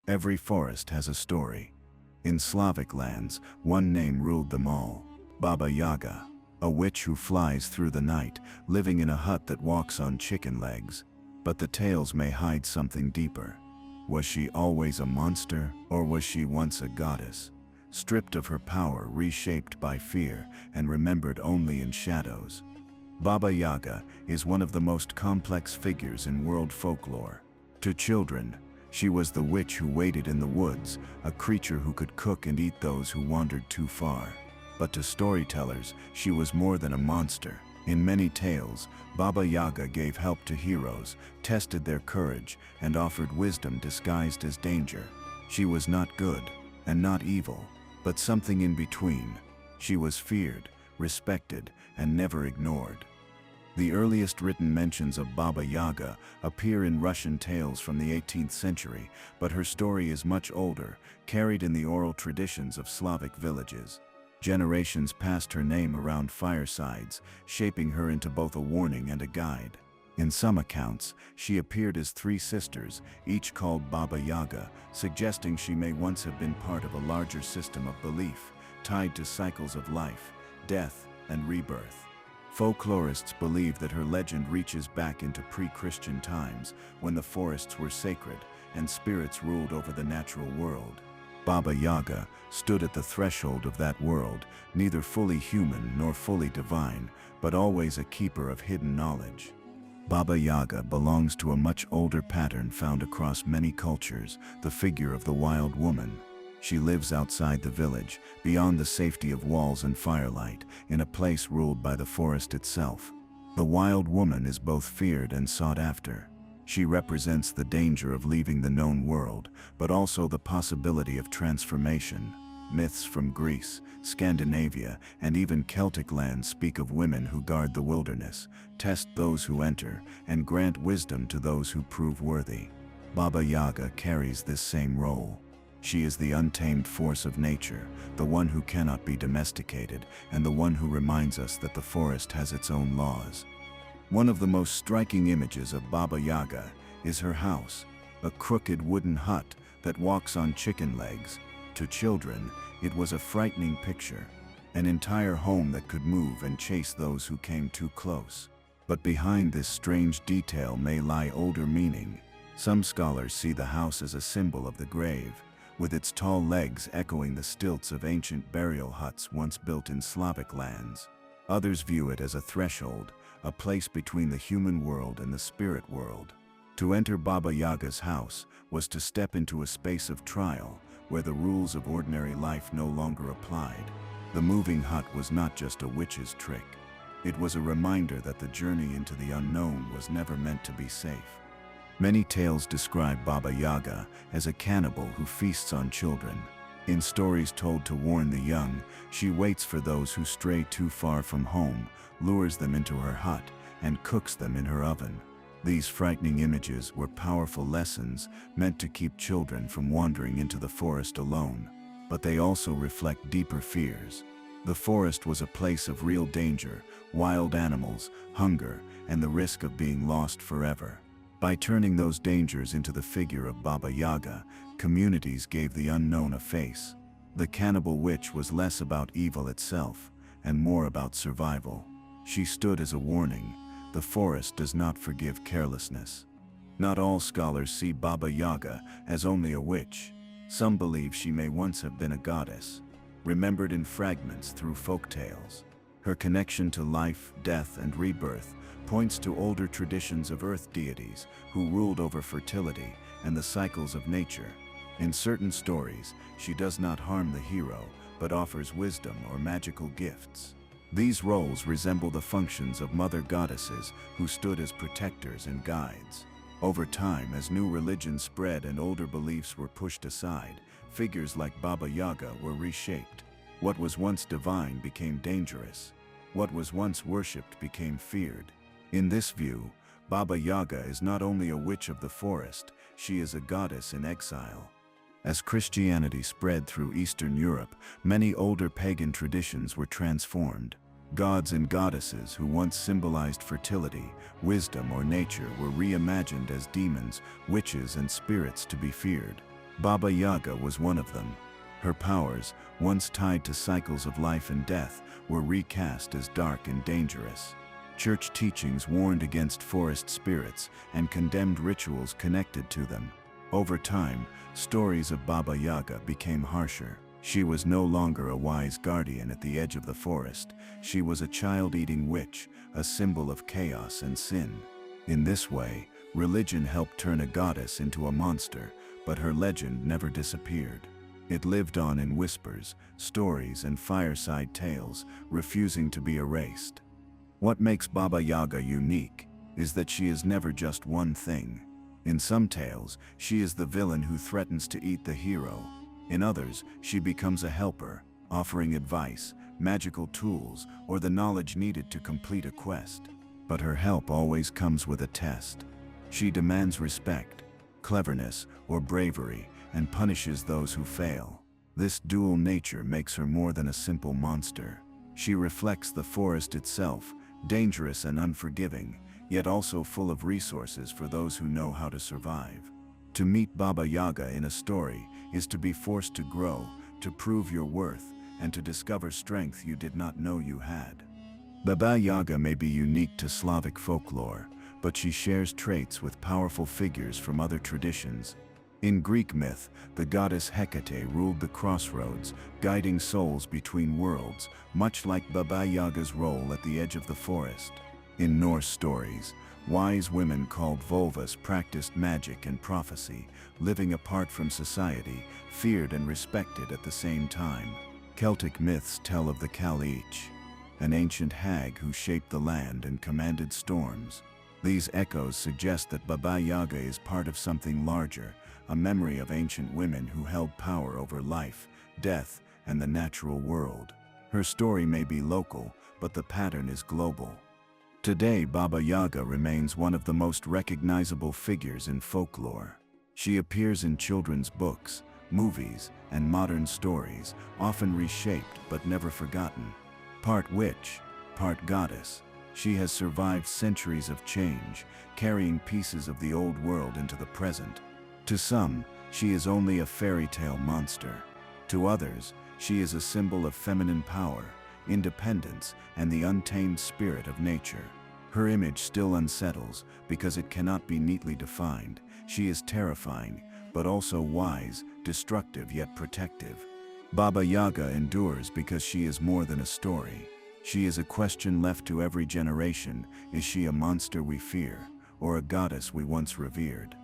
Every forest has a story. In Slavic lands, one name ruled them all: Baba Yaga, a witch who flies through the night, living in a hut that walks on chicken legs. But the tales may hide something deeper. Was she always a monster, or was she once a goddess, stripped of her power, reshaped by fear, and remembered only in shadows? Baba Yaga is one of the most complex figures in world folklore. To children, she was the witch who waited in the woods, a creature who could cook and eat those who wandered too far. But to storytellers, she was more than a monster. In many tales, Baba Yaga gave help to heroes, tested their courage, and offered wisdom disguised as danger. She was not good, and not evil, but something in between. She was feared, respected, and never ignored. The earliest written mentions of Baba Yaga appear in Russian tales from the 18th century, but her story is much older, carried in the oral traditions of Slavic villages. Generations passed her name around firesides, shaping her into both a warning and a guide. In some accounts, she appeared as three sisters, each called Baba Yaga, suggesting she may once have been part of a larger system of belief, tied to cycles of life, death, and rebirth. Folklorists believe that her legend reaches back into pre-Christian times, when the forests were sacred and spirits ruled over the natural world. Baba Yaga stood at the threshold of that world, neither fully human nor fully divine, but always a keeper of hidden knowledge. Baba Yaga belongs to a much older pattern found across many cultures, the figure of the wild woman. She lives outside the village, beyond the safety of walls and firelight, in a place ruled by the forest itself. The wild woman is both feared and sought after. She represents the danger of leaving the known world, but also the possibility of transformation. Myths from Greece, Scandinavia, and even Celtic lands speak of women who guard the wilderness, test those who enter, and grant wisdom to those who prove worthy. Baba Yaga carries this same role. She is the untamed force of nature, the one who cannot be domesticated, and the one who reminds us that the forest has its own laws. One of the most striking images of Baba Yaga is her house, a crooked wooden hut that walks on chicken legs. To children, it was a frightening picture, an entire home that could move and chase those who came too close. But behind this strange detail may lie older meaning. Some scholars see the house as a symbol of the grave, with its tall legs echoing the stilts of ancient burial huts once built in Slavic lands. Others view it as a threshold, a place between the human world and the spirit world. To enter Baba Yaga's house was to step into a space of trial, where the rules of ordinary life no longer applied. The moving hut was not just a witch's trick. It was a reminder that the journey into the unknown was never meant to be safe. Many tales describe Baba Yaga as a cannibal who feasts on children. In stories told to warn the young, she waits for those who stray too far from home, lures them into her hut, and cooks them in her oven. These frightening images were powerful lessons meant to keep children from wandering into the forest alone. But they also reflect deeper fears. The forest was a place of real danger, wild animals, hunger, and the risk of being lost forever. By turning those dangers into the figure of Baba Yaga, communities gave the unknown a face. The cannibal witch was less about evil itself, and more about survival. She stood as a warning: the forest does not forgive carelessness. Not all scholars see Baba Yaga as only a witch. Some believe she may once have been a goddess, remembered in fragments through folk tales. Her connection to life, death, and rebirth points to older traditions of earth deities who ruled over fertility and the cycles of nature. In certain stories, she does not harm the hero, but offers wisdom or magical gifts. These roles resemble the functions of mother goddesses who stood as protectors and guides. Over time, as new religions spread and older beliefs were pushed aside, figures like Baba Yaga were reshaped. What was once divine became dangerous. What was once worshipped became feared. In this view, Baba Yaga is not only a witch of the forest, she is a goddess in exile. As Christianity spread through Eastern Europe, many older pagan traditions were transformed. Gods and goddesses who once symbolized fertility, wisdom, or nature were reimagined as demons, witches, and spirits to be feared. Baba Yaga was one of them. Her powers, once tied to cycles of life and death, were recast as dark and dangerous. Church teachings warned against forest spirits and condemned rituals connected to them. Over time, stories of Baba Yaga became harsher. She was no longer a wise guardian at the edge of the forest. She was a child-eating witch, a symbol of chaos and sin. In this way, religion helped turn a goddess into a monster, but her legend never disappeared. It lived on in whispers, stories, and fireside tales, refusing to be erased. What makes Baba Yaga unique is that she is never just one thing. In some tales, she is the villain who threatens to eat the hero. In others, she becomes a helper, offering advice, magical tools, or the knowledge needed to complete a quest. But her help always comes with a test. She demands respect, cleverness, or bravery, and punishes those who fail. This dual nature makes her more than a simple monster. She reflects the forest itself, dangerous and unforgiving, yet also full of resources for those who know how to survive. To meet Baba Yaga in a story is to be forced to grow, to prove your worth, and to discover strength you did not know you had. Baba Yaga may be unique to Slavic folklore, but she shares traits with powerful figures from other traditions. In Greek myth, the goddess Hecate ruled the crossroads, guiding souls between worlds, much like Baba Yaga's role at the edge of the forest. In Norse stories, wise women called vulvas practiced magic and prophecy, living apart from society, feared and respected at the same time. Celtic myths tell of the Cailleach, an ancient hag who shaped the land and commanded storms. These echoes suggest that Baba Yaga is part of something larger, a memory of ancient women who held power over life, death, and the natural world. Her story may be local, but the pattern is global. Today, Baba Yaga remains one of the most recognizable figures in folklore. She appears in children's books, movies, and modern stories, often reshaped but never forgotten. Part witch, part goddess, she has survived centuries of change, carrying pieces of the old world into the present. To some, she is only a fairy tale monster. To others, she is a symbol of feminine power, independence, and the untamed spirit of nature. Her image still unsettles because it cannot be neatly defined. She is terrifying, but also wise, destructive yet protective. Baba Yaga endures because she is more than a story. She is a question left to every generation. Is she a monster we fear, or a goddess we once revered?